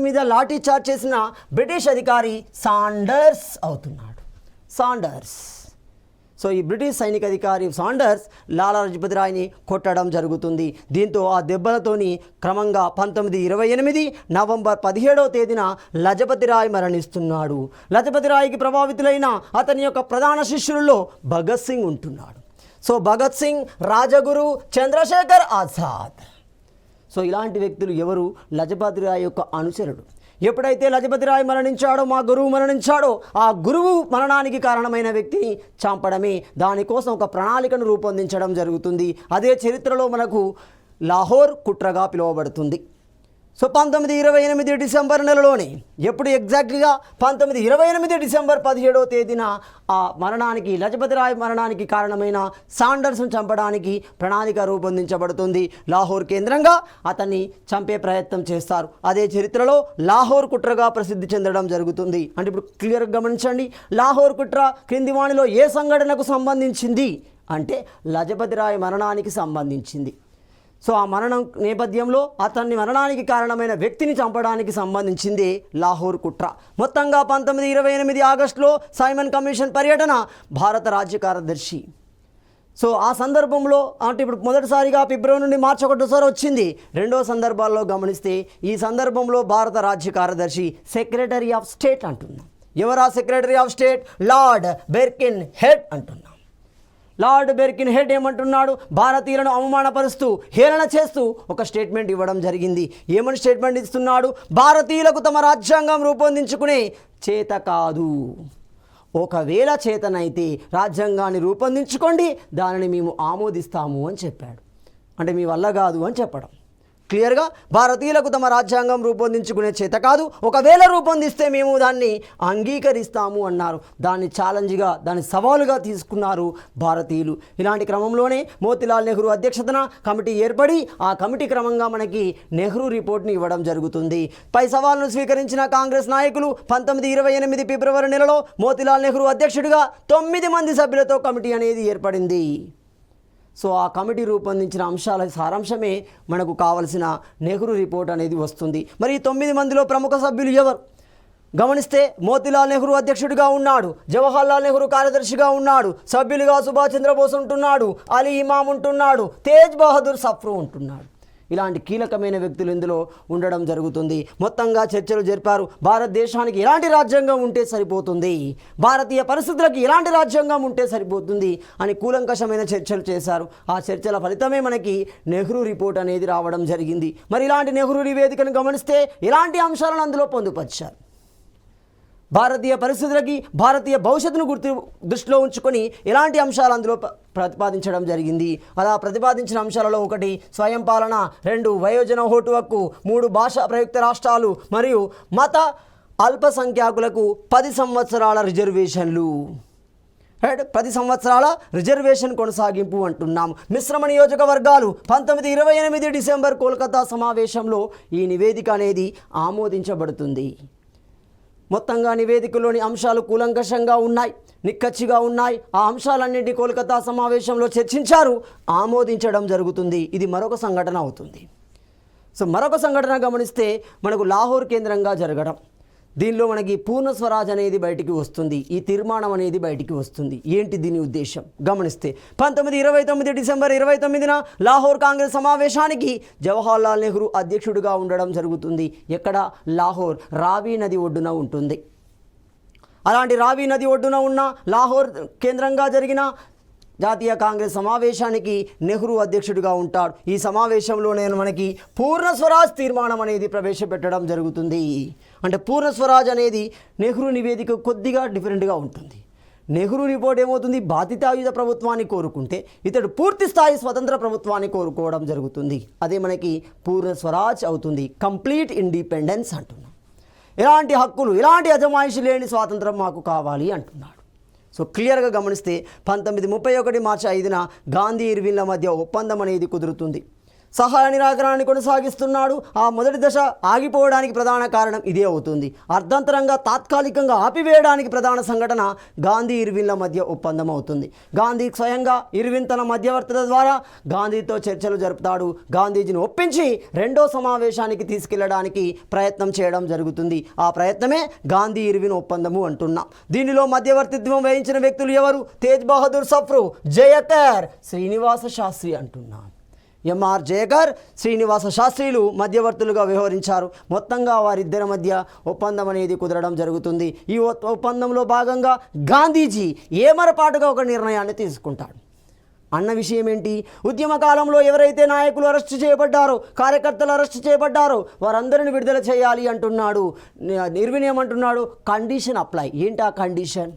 మీద లాఠీ చార్జ్ చేసిన బ్రిటిష్ అధికారి సాండర్స్ అవుతున్నాడు. సో ఈ బ్రిటిష్ సైనిక అధికారి సాండర్స్ లాలా లజపతి రాయ్ని కొట్టడం జరుగుతుంది. దీంతో ఆ దెబ్బలతోని క్రమంగా 1928 నవంబర్ 17వ తేదీన లజపతి రాయ్ మరణిస్తున్నాడు. లజపతి రాయ్కి ప్రభావితులైన అతని యొక్క ప్రధాన శిష్యులలో భగత్ సింగ్ ఉంటున్నాడు. సో భగత్ సింగ్, రాజగురు, చంద్రశేఖర్ ఆజాద్. సో ఇలాంటి వ్యక్తులు ఎవరు? లజపతి రాయ్ యొక్క అనుచరుడు. ఎప్పుడైతే లజపతి రాయ్ మరణించాడో, మా గురువు మరణించాడో, ఆ గురువు మరణానికి కారణమైన వ్యక్తిని చంపడమే, దానికోసం ఒక ప్రణాళికను రూపొందించడం జరుగుతుంది. అదే చరిత్రలో మనకు లాహోర్ కుట్రగా పిలువబడుతుంది. సో 1928 డిసెంబర్ నెలలోనే, ఎప్పుడు ఎగ్జాక్ట్గా 1928 డిసెంబర్ 17వ తేదీన ఆ మరణానికి, లజపతి రాయ్ మరణానికి కారణమైన సాండర్స్ను చంపడానికి ప్రణాళిక రూపొందించబడుతుంది. లాహోర్ కేంద్రంగా అతన్ని చంపే ప్రయత్నం చేస్తారు. అదే చరిత్రలో లాహోర్ కుట్రగా ప్రసిద్ధి చెందడం జరుగుతుంది. అంటే ఇప్పుడు క్లియర్గా గమనించండి, లాహోర్ కుట్ర క్రింది వాణిలో ఏ సంఘటనకు సంబంధించింది అంటే లజపతి రాయ్ మరణానికి సంబంధించింది. సో ఆ మరణం నేపథ్యంలో అతన్ని మరణానికి కారణమైన వ్యక్తిని చంపడానికి సంబంధించింది లాహోర్ కుట్ర. మొత్తంగా 1928 ఆగస్టులో సైమన్ కమిషన్ పర్యటన భారత రాజ్య కార్యదర్శి. సో ఆ సందర్భంలో అంటే ఇప్పుడు మొదటిసారిగా ఫిబ్రవరి నుండి మార్చి 1 వచ్చింది. రెండో సందర్భాల్లో గమనిస్తే ఈ సందర్భంలో భారత రాజ్య కార్యదర్శి సెక్రటరీ ఆఫ్ స్టేట్ అంటున్నాం. ఎవరా secretary of state? Lord Birkenhead అంటున్నాం. లార్డ్ బెర్కిన్ హెడ్ ఏమంటున్నాడు? భారతీయులను అవమానపరుస్తూ, హేళన చేస్తూ ఒక స్టేట్మెంట్ ఇవ్వడం జరిగింది. ఏమని స్టేట్మెంట్ ఇస్తున్నాడు? భారతీయులకు తమ రాజ్యాంగం రూపొందించుకునే చేత కాదు, ఒకవేళ చేతనైతే రాజ్యాంగాన్ని రూపొందించుకోండి, దానిని మేము ఆమోదిస్తాము అని చెప్పాడు. అంటే మీ వల్ల కాదు అని చెప్పడం. క్లియర్గా భారతీయులకు తమ రాజ్యాంగం రూపొందించుకునే చేత కాదు, ఒకవేళ రూపొందిస్తే మేము దాన్ని అంగీకరిస్తాము అన్నారు. దాన్ని ఛాలెంజ్గా, దాన్ని సవాలుగా తీసుకున్నారు భారతీయులు. ఇలాంటి క్రమంలోనే మోతీలాల్ నెహ్రూ అధ్యక్షతన కమిటీ ఏర్పడి ఆ కమిటీ క్రమంగా మనకి నెహ్రూ రిపోర్ట్ని ఇవ్వడం జరుగుతుంది. పై సవాల్ను స్వీకరించిన కాంగ్రెస్ నాయకులు 1928 ఫిబ్రవరి నెలలో మోతీలాల్ నెహ్రూ అధ్యక్షుడిగా 9 మంది సభ్యులతో కమిటీ అనేది ఏర్పడింది. సో ఆ కమిటీ రూపొందించిన అంశాల సారాంశమే మనకు కావలసిన నెహ్రూ రిపోర్ట్ అనేది వస్తుంది. మరి ఈ 9 మందిలో ప్రముఖ సభ్యులు ఎవరు గమనిస్తే, మోతీలాల్ నెహ్రూ అధ్యక్షుడిగా ఉన్నాడు, జవహర్లాల్ నెహ్రూ కార్యదర్శిగా ఉన్నాడు, సభ్యులుగా సుభాష్ చంద్రబోస్ ఉంటున్నాడు, అలీ ఇమామ్ ఉంటున్నాడు, తేజ్ బహదూర్ సఫ్రూ ఉంటున్నాడు. ఇలాంటి కీలకమైన వ్యక్తులు ఇందులో ఉండడం జరుగుతుంది. మొత్తంగా చర్చలు జరిపారు. భారతదేశానికి ఎలాంటి రాజ్యాంగం ఉంటే సరిపోతుంది, భారతీయ పరిస్థితులకు ఎలాంటి రాజ్యాంగం ఉంటే సరిపోతుంది అని కూలంకషమైన చర్చలు చేశారు. ఆ చర్చల ఫలితమే మనకి నెహ్రూ రిపోర్ట్ అనేది రావడం జరిగింది. మరి ఇలాంటి నెహ్రూ నివేదికను గమనిస్తే ఎలాంటి అంశాలను అందులో పొందుపరిచారు? భారతీయ పరిస్థితులకి, భారతీయ భవిష్యత్తును దృష్టిలో ఉంచుకొని ఎలాంటి అంశాలు అందులో ప్రతిపాదించడం జరిగింది? అలా ప్రతిపాదించిన అంశాలలో 1 స్వయం పాలన, 2 వయోజన ఓటు హక్కు, 3 భాషా ప్రయుక్త రాష్ట్రాలు మరియు మత అల్పసంఖ్యాకులకు 10 సంవత్సరాల రిజర్వేషన్లు. 10 సంవత్సరాల రిజర్వేషన్ కొనసాగింపు అంటున్నాం. మిశ్రమ నియోజకవర్గాలు 1928 డిసెంబర్ కోల్కతా సమావేశంలో ఈ నివేదిక అనేది ఆమోదించబడుతుంది. మొత్తంగా నివేదికలోని అంశాలు కూలంకషంగా ఉన్నాయి, నిక్కచ్చిగా ఉన్నాయి. ఆ అంశాలన్నింటినీ కోల్కతా సమావేశంలో చర్చించారు, ఆమోదించడం జరుగుతుంది. ఇది మరొక సంఘటన అవుతుంది. సో మరొక సంఘటన గమనిస్తే మనకు లాహోర్ కేంద్రంగా జరగడం, దీనిలో మనకి పూర్ణ స్వరాజ్ అనేది బయటికి వస్తుంది, ఈ తీర్మానం అనేది బయటికి వస్తుంది. ఏంటి దీని ఉద్దేశం గమనిస్తే, 1929 డిసెంబర్ 29న లాహోర్ కాంగ్రెస్ సమావేశానికి జవహర్లాల్ నెహ్రూ అధ్యక్షుడిగా ఉండడం జరుగుతుంది. ఎక్కడ? లాహోర్ రావి నది ఒడ్డున ఉంటుంది. అలాంటి రావి నది ఒడ్డున ఉన్న లాహోర్ కేంద్రంగా జరిగిన జాతీయ కాంగ్రెస్ సమావేశానికి నెహ్రూ అధ్యక్షుడిగా ఉంటాడు. ఈ సమావేశంలోనే మనకి పూర్ణ స్వరాజ్ తీర్మానం అనేది ప్రవేశపెట్టడం జరుగుతుంది. అంటే పూర్ణ స్వరాజ్ అనేది నెహ్రూ నివేదిక కొద్దిగా డిఫరెంట్గా ఉంటుంది. నెహ్రూ రిపోర్ట్ ఏమవుతుంది? బాధితాయుధ ప్రభుత్వాన్ని కోరుకుంటే ఇతడు పూర్తి స్థాయి స్వతంత్ర ప్రభుత్వాన్ని కోరుకోవడం జరుగుతుంది. అదే మనకి పూర్ణ స్వరాజ్ అవుతుంది, కంప్లీట్ ఇండిపెండెన్స్ అంటున్నాం. ఎలాంటి హక్కులు, ఎలాంటి అజమాయిషి లేని స్వాతంత్రం మాకు కావాలి అంటున్నాడు. సో క్లియర్గా గమనిస్తే 1931 మార్చి 5న గాంధీ ఇర్విన్ల మధ్య ఒప్పందం అనేది కుదురుతుంది. సహాయ నిరాకరణని కొనసాగిస్తున్నాడు. ఆ మొదటి దశ ఆగిపోవడానికి ప్రధాన కారణం ఇదే అవుతుంది. అర్ధంతరంగా తాత్కాలికంగా ఆపివేయడానికి ప్రధాన సంఘటన గాంధీ ఇర్విన్ల మధ్య ఒప్పందం అవుతుంది. గాంధీ స్వయంగా ఇర్విన్ తన మధ్యవర్తుల ద్వారా గాంధీతో చర్చలు జరుపుతాడు. గాంధీజీని ఒప్పించి రెండో సమావేశానికి తీసుకెళ్లడానికి ప్రయత్నం చేయడం జరుగుతుంది. ఆ ప్రయత్నమే గాంధీ ఇర్విన్ ఒప్పందము అంటున్నాం. దీనిలో మధ్యవర్తిత్వం వహించిన వ్యక్తులు ఎవరు? తేజ్ బహదూర్ సఫ్రు, జయకర్, శ్రీనివాస శాస్త్రి అంటున్నాం. ఎంఆర్ జయకర్, శ్రీనివాస శాస్త్రిలు మధ్యవర్తులుగా వ్యవహరించారు. మొత్తంగా వారిద్దరి మధ్య ఒప్పందం అనేది కుదరడం జరుగుతుంది. ఈ ఒప్పందంలో భాగంగా గాంధీజీ ఏమరపాటుగా ఒక నిర్ణయాన్ని తీసుకుంటాడు అన్న విషయం ఏంటి? ఉద్యమ కాలంలో ఎవరైతే నాయకులు అరెస్టు చేయబడ్డారో, కార్యకర్తలు అరెస్టు చేయబడ్డారో వారందరిని విడుదల చేయాలి అంటున్నాడు. ఇర్విన్ ఏమంటున్నాడు? Condition apply. ఏంటి ఆ కండిషన్?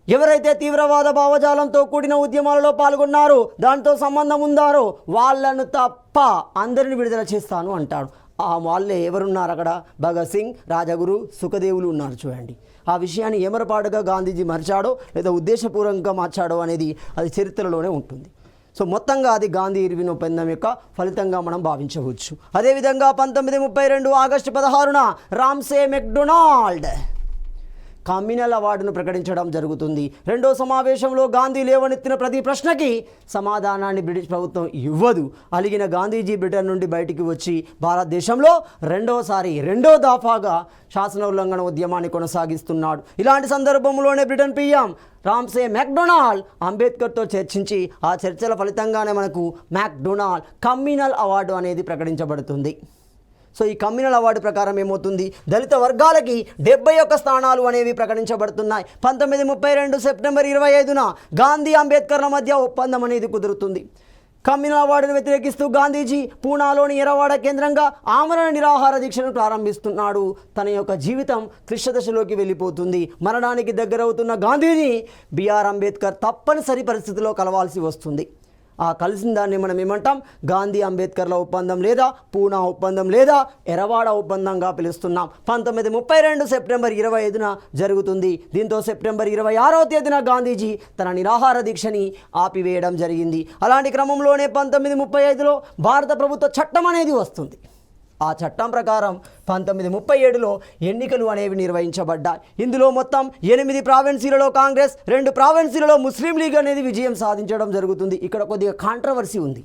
ఎవరైతే తీవ్రవాద భావజాలంతో కూడిన ఉద్యమాలలో పాల్గొన్నారో, దాంతో సంబంధం ఉందారో వాళ్ళను తప్ప అందరిని విడుదల చేస్తాను అంటాడు. ఆ వాళ్ళే ఎవరున్నారు అక్కడ? భగత్ సింగ్, రాజగురు, సుఖదేవులు ఉన్నారు. చూడండి, ఆ విషయాన్ని ఏమరపాటుగా గాంధీజీ మర్చాడో లేదా ఉద్దేశపూర్వకంగా మార్చాడో అనేది అది చరిత్రలోనే ఉంటుంది. సో మొత్తంగా అది గాంధీ ఇర్విన్ ఒప్పందం యొక్క ఫలితంగా మనం భావించవచ్చు. అదేవిధంగా 1932 ఆగస్టు 16న రామ్సే మెక్డొనాల్డ్ కమ్యూనల్ అవార్డును ప్రకటించడం జరుగుతుంది. రెండో సమావేశంలో గాంధీ లేవనెత్తిన ప్రతి ప్రశ్నకి సమాధానాన్ని బ్రిటిష్ ప్రభుత్వం ఇవ్వదు. అలిగిన గాంధీజీ బ్రిటన్ నుండి బయటికి వచ్చి భారతదేశంలో రెండో దఫాగా శాసన ఉల్లంఘన ఉద్యమాన్ని కొనసాగిస్తున్నాడు. ఇలాంటి సందర్భంలోనే బ్రిటన్ పిఎం రామ్సే మెక్డొనాల్డ్ అంబేద్కర్తో చర్చించి ఆ చర్చల ఫలితంగానే మనకు మెక్డొనాల్డ్ కమ్యూనల్ అవార్డు అనేది ప్రకటించబడుతుంది. సో ఈ కమ్యూనల్ అవార్డు ప్రకారం ఏమవుతుంది? దళిత వర్గాలకి 71 స్థానాలు అనేవి ప్రకటించబడుతున్నాయి. 1932 సెప్టెంబర్ 25న గాంధీ అంబేద్కర్ల మధ్య ఒప్పందం అనేది కుదురుతుంది. కమ్యూనల్ అవార్డును వ్యతిరేకిస్తూ గాంధీజీ పూనాలోని ఎరవాడ కేంద్రంగా ఆమరణ నిరాహార దీక్షను ప్రారంభిస్తున్నాడు. తన యొక్క జీవితం క్లిష్టదశలోకి వెళ్ళిపోతుంది. మరణానికి దగ్గరవుతున్న గాంధీని బిఆర్ అంబేద్కర్ తప్పనిసరి పరిస్థితిలో కలవాల్సి వస్తుంది. ఆ కలిసిన దాన్ని మనం ఏమంటాం? గాంధీ అంబేద్కర్ల ఒప్పందం లేదా పూనా ఒప్పందం లేదా ఎరవాడ ఒప్పందంగా పిలుస్తున్నాం. 1932 సెప్టెంబర్ 25న జరుగుతుంది. దీంతో సెప్టెంబర్ 26వ తేదీన గాంధీజీ తన నిరాహార దీక్షని ఆపివేయడం జరిగింది. అలాంటి క్రమంలోనే 1935లో భారత ప్రభుత్వ చట్టం అనేది వస్తుంది. ఆ చట్టం ప్రకారం 1937లో ఎన్నికలు అనేవి నిర్వహించబడ్డాయి. ఇందులో మొత్తం 8 ప్రావిన్సీలలో కాంగ్రెస్, 2 ప్రావిన్సీలలో ముస్లిం లీగ్ అనేది విజయం సాధించడం జరుగుతుంది. ఇక్కడ కొద్దిగా కాంట్రవర్సీ ఉంది.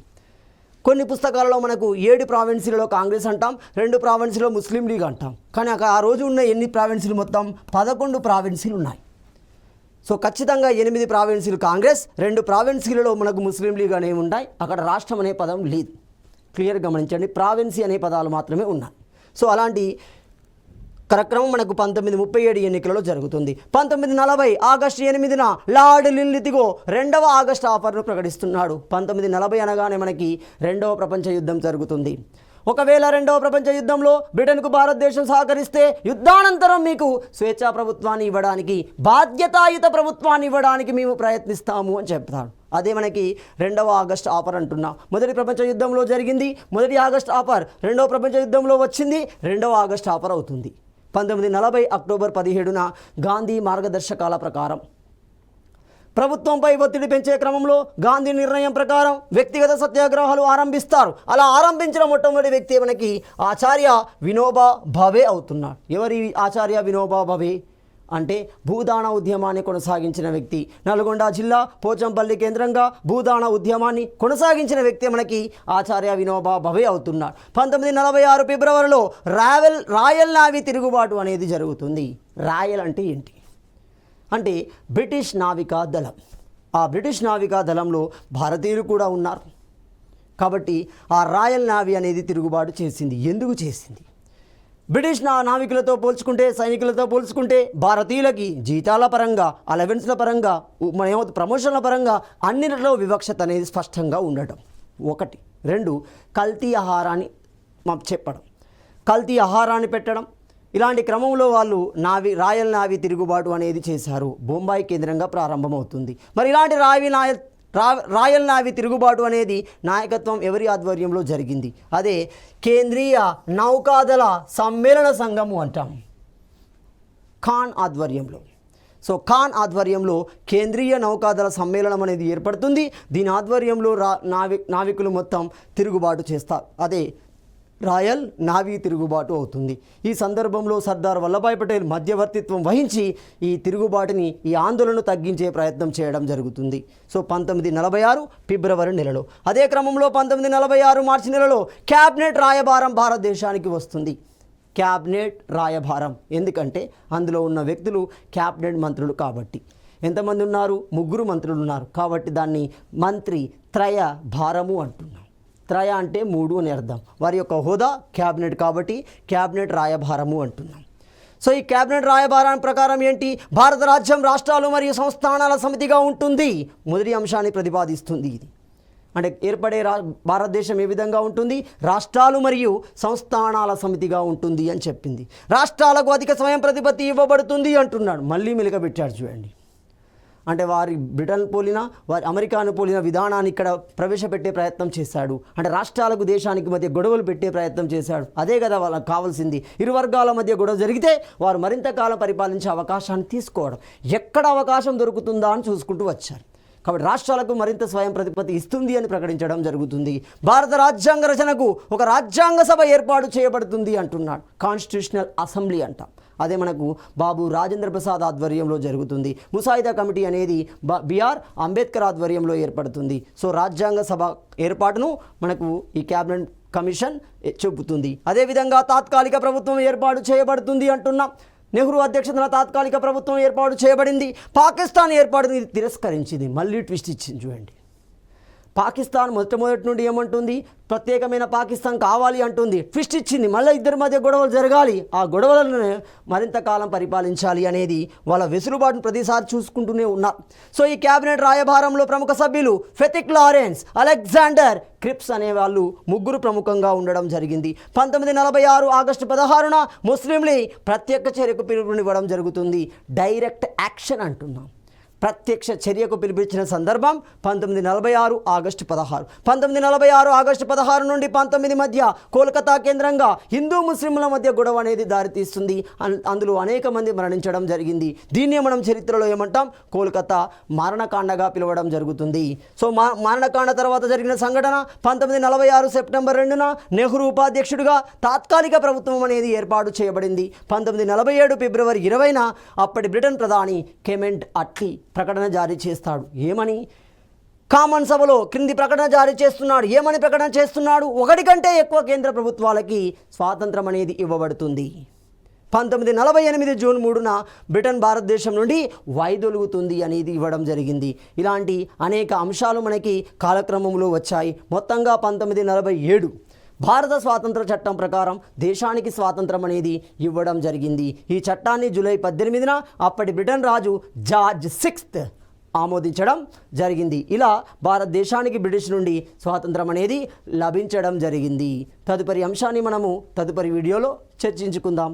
కొన్ని పుస్తకాలలో మనకు 7 ప్రావిన్సీలలో కాంగ్రెస్ అంటాం, 2 ప్రావిన్సీలో ముస్లిం లీగ్ అంటాం. కానీ ఆ రోజు ఉన్న ఎన్ని ప్రావిన్సీలు? మొత్తం 11 ప్రావిన్సీలు ఉన్నాయి. సో ఖచ్చితంగా 8 ప్రావిన్సీలు కాంగ్రెస్, 2 ప్రావిన్సీలలో మనకు ముస్లిం లీగ్ అనేవి ఉంటాయి. అక్కడ రాష్ట్రం అనే పదం లేదు. క్లియర్ గమనించండి, ప్రావిన్సీ అనే పదాలు మాత్రమే ఉన్నాయి. సో అలాంటి కార్యక్రమం మనకు 1937 ఎన్నికలలో జరుగుతుంది. 1940 ఆగస్టు 8న లార్డ్ లిన్లితిగో 2వ ఆగస్టు ఆఫర్ను ప్రకటిస్తున్నాడు. 1940 అనగానే మనకి 2వ ప్రపంచ యుద్ధం జరుగుతుంది. ఒకవేళ 2వ ప్రపంచ యుద్ధంలో బ్రిటన్కు భారతదేశం సహకరిస్తే యుద్ధానంతరం మీకు స్వేచ్ఛా ప్రభుత్వాన్ని ఇవ్వడానికి, బాధ్యతాయుత ప్రభుత్వాన్ని ఇవ్వడానికి మేము ప్రయత్నిస్తాము అని చెప్తాడు. అదే మనకి 2వ ఆగస్టు ఆఫర్ అంటున్నాం. మొదటి ప్రపంచ యుద్ధంలో జరిగింది మొదటి ఆగస్టు ఆఫర్, 2వ ప్రపంచ యుద్ధంలో వచ్చింది 2వ ఆగస్టు ఆఫర్ అవుతుంది. 1940 అక్టోబర్ 17న గాంధీ మార్గదర్శకాల ప్రకారం ప్రభుత్వంపై ఒత్తిడి పెంచే క్రమంలో గాంధీ నిర్ణయం ప్రకారం వ్యక్తిగత సత్యాగ్రహాలు ఆరంభిస్తారు. అలా ఆరంభించిన మొట్టమొదటి వ్యక్తి మనకి ఆచార్య వినోబా భావే అవుతున్నాడు. ఎవరి ఆచార్య వినోబా భావే అంటే భూదాన ఉద్యమాన్ని కొనసాగించిన వ్యక్తి. నల్గొండ జిల్లా పోచంపల్లి కేంద్రంగా భూదాన ఉద్యమాన్ని కొనసాగించిన వ్యక్తి మనకి ఆచార్య వినోబా భావే అవుతున్నాడు. 1946 ఫిబ్రవరిలో రాయల్ నావీ తిరుగుబాటు అనేది జరుగుతుంది. రాయల్ అంటే ఏంటి అంటే బ్రిటిష్ నావికా దళం. ఆ బ్రిటిష్ నావికా దళంలో భారతీయులు కూడా ఉన్నారు. కాబట్టి ఆ రాయల్ నావీ అనేది తిరుగుబాటు చేసింది. ఎందుకు చేసింది? బ్రిటిష్ నావికులతో పోల్చుకుంటే, సైనికులతో పోల్చుకుంటే భారతీయులకి జీతాల పరంగా, అలవెన్స్ల పరంగా, ప్రమోషన్ల పరంగా అన్నిటిలో వివక్షత అనేది స్పష్టంగా ఉండటం ఒకటి. 2 కల్తీ ఆహారాన్ని చెప్పడం, కల్తీ ఆహారాన్ని పెట్టడం. ఇలాంటి క్రమంలో వాళ్ళు రాయల్ నావీ తిరుగుబాటు అనేది చేశారు. బొంబాయి కేంద్రంగా ప్రారంభమవుతుంది. మరి ఇలాంటి రాయల్ నావీ తిరుగుబాటు అనేది నాయకత్వం ఎవరి ఆధ్వర్యంలో జరిగింది? అదే కేంద్రీయ నౌకాదళ సమ్మేళన సంఘము అంటాం, ఖాన్ ఆధ్వర్యంలో. సో ఖాన్ ఆధ్వర్యంలో కేంద్రీయ నౌకాదళ సమ్మేళనం అనేది ఏర్పడుతుంది. దీని ఆధ్వర్యంలో నావికులు మొత్తం తిరుగుబాటు చేస్తారు. అదే రాయల్ నావీ తిరుగుబాటు అవుతుంది. ఈ సందర్భంలో సర్దార్ వల్లభాయ్ పటేల్ మధ్యవర్తిత్వం వహించి ఈ తిరుగుబాటుని, ఈ ఆందోళనను తగ్గించే ప్రయత్నం చేయడం జరుగుతుంది. సో 1946 ఫిబ్రవరి నెలలో, అదే క్రమంలో 1946 మార్చి నెలలో క్యాబినెట్ రాయబారం భారతదేశానికి వస్తుంది. క్యాబినెట్ రాయబారం ఎందుకంటే అందులో ఉన్న వ్యక్తులు క్యాబినెట్ మంత్రులు కాబట్టి. ఎంతమంది ఉన్నారు? 3 మంత్రులు ఉన్నారు కాబట్టి దాన్ని మంత్రి త్రయ భారము అంటున్నాం. త్రయ అంటే 3 అని అర్థం. వారి యొక్క హోదా క్యాబినెట్ కాబట్టి క్యాబినెట్ రాయబారము అంటున్నాం. సో ఈ క్యాబినెట్ రాయబారం ప్రకారం ఏంటి? భారత రాజ్యం రాష్ట్రాలు మరియు సంస్థానాల సమితిగా ఉంటుంది. మొదటి అంశాన్ని ప్రతిపాదిస్తుంది ఇది. అంటే ఏర్పడే భారతదేశం ఏ విధంగా ఉంటుంది? రాష్ట్రాలు మరియు సంస్థానాల సమితిగా ఉంటుంది అని చెప్పింది. రాష్ట్రాలకు అధిక స్వయం ప్రతిపత్తి ఇవ్వబడుతుంది అంటున్నాడు. మళ్ళీ మెలికబెట్టాడు చూడండి. అంటే వారి బ్రిటన్ పోలిన, వారి అమెరికాను పోలిన విధానాన్ని ఇక్కడ ప్రవేశపెట్టే ప్రయత్నం చేశాడు. అంటే రాష్ట్రాలకు దేశానికి మధ్య గొడవలు పెట్టే ప్రయత్నం చేశాడు. అదే కదా వాళ్ళకి కావాల్సింది. ఇరు వర్గాల మధ్య గొడవ జరిగితే వారు మరింత కాలం పరిపాలించే అవకాశాన్ని తీసుకోవడం. ఎక్కడ అవకాశం దొరుకుతుందా అని చూసుకుంటూ వచ్చారు. కాబట్టి రాష్ట్రాలకు మరింత స్వయం ప్రతిపత్తి ఇస్తుంది అని ప్రకటించడం జరుగుతుంది. భారత రాజ్యాంగ రచనకు ఒక రాజ్యాంగ సభ ఏర్పాటు చేయబడుతుంది అంటున్నాడు. కాన్స్టిట్యూషనల్ అసెంబ్లీ అంటాం. అదే మనకు బాబు రాజేంద్ర ప్రసాద్ ఆధ్వర్యంలో జరుగుతుంది. ముసాయిదా కమిటీ అనేది బిఆర్ అంబేద్కర్ ఆధ్వర్యంలో ఏర్పడుతుంది. సో రాజ్యాంగ సభ ఏర్పాటును మనకు ఈ క్యాబినెట్ కమిషన్ చెబుతుంది. అదేవిధంగా తాత్కాలిక ప్రభుత్వం ఏర్పాటు చేయబడుతుంది అంటున్నాం. నెహ్రూ అధ్యక్షతన తాత్కాలిక ప్రభుత్వం ఏర్పాటు చేయబడింది. పాకిస్తాన్ ఏర్పాటుని తిరస్కరించింది. మళ్ళీ ట్విస్ట్ ఇచ్చింది చూడండి. పాకిస్తాన్ మొట్టమొదటి నుండి ఏమంటుంది? ప్రత్యేకమైన పాకిస్తాన్ కావాలి అంటుంది. ట్విస్ట్ ఇచ్చింది. మళ్ళీ ఇద్దరి మధ్య గొడవలు జరగాలి, ఆ గొడవలను మరింత కాలం పరిపాలించాలి అనేది వాళ్ళ వెసులుబాటును ప్రతిసారి చూసుకుంటూనే ఉన్నారు. సో ఈ క్యాబినెట్ రాయబారంలో ప్రముఖ సభ్యులు ఫెతిక్ లారెన్స్, అలెగ్జాండర్ క్రిప్స్ అనే వాళ్ళు 3 ప్రముఖంగా ఉండడం జరిగింది. 1946 ఆగస్టు 16న ముస్లిం లీగ్ ప్రత్యేక చర్యకు పిలుపునివ్వడం జరుగుతుంది. డైరెక్ట్ యాక్షన్ అంటున్నాం. ప్రత్యక్ష చర్యకు పిలిపించిన సందర్భం 1946 ఆగస్టు 16. 1946 ఆగస్టు 16 నుండి 19 మధ్య కోల్కతా కేంద్రంగా హిందూ ముస్లింల మధ్య గొడవ అనేది దారితీస్తుంది. అందులో అనేక మంది మరణించడం జరిగింది. దీన్నే మనం చరిత్రలో ఏమంటాం? కోల్కతా మారణకాండగా పిలవడం జరుగుతుంది. సో మారణకాండ తర్వాత జరిగిన సంఘటన 1946 సెప్టెంబర్ 2న నెహ్రూ ఉపాధ్యక్షుడిగా తాత్కాలిక ప్రభుత్వం అనేది ఏర్పాటు చేయబడింది. 1947 ఫిబ్రవరి 20న అప్పటి బ్రిటన్ ప్రధాని క్లెమెంట్ అట్లీ ప్రకటన జారీ చేస్తాడు. ఏమని? కామన్ సభలో క్రింది ప్రకటన జారీ చేస్తున్నాడు. ఏమని ప్రకటన చేస్తున్నాడు? 1 కంటే ఎక్కువ కేంద్ర ప్రభుత్వాలకి స్వాతంత్రం అనేది ఇవ్వబడుతుంది. 1948 జూన్ 3న బ్రిటన్ భారతదేశం నుండి వైదొలుగుతుంది అనేది ఇవ్వడం జరిగింది. ఇలాంటి అనేక అంశాలు మనకి కాలక్రమంలో వచ్చాయి. మొత్తంగా 1947 భారత స్వాతంత్ర చట్టం ప్రకారం దేశానికి స్వాతంత్రం అనేది ఇవ్వడం జరిగింది. ఈ చట్టాన్ని జూలై 18న అప్పటి బ్రిటన్ రాజు జార్జ్ 6 ఆమోదించడం జరిగింది. ఇలా భారతదేశానికి బ్రిటిష్ నుండి స్వాతంత్రం అనేది లభించడం జరిగింది. తదుపరి అంశాన్ని మనము తదుపరి వీడియోలో చర్చించుకుందాం.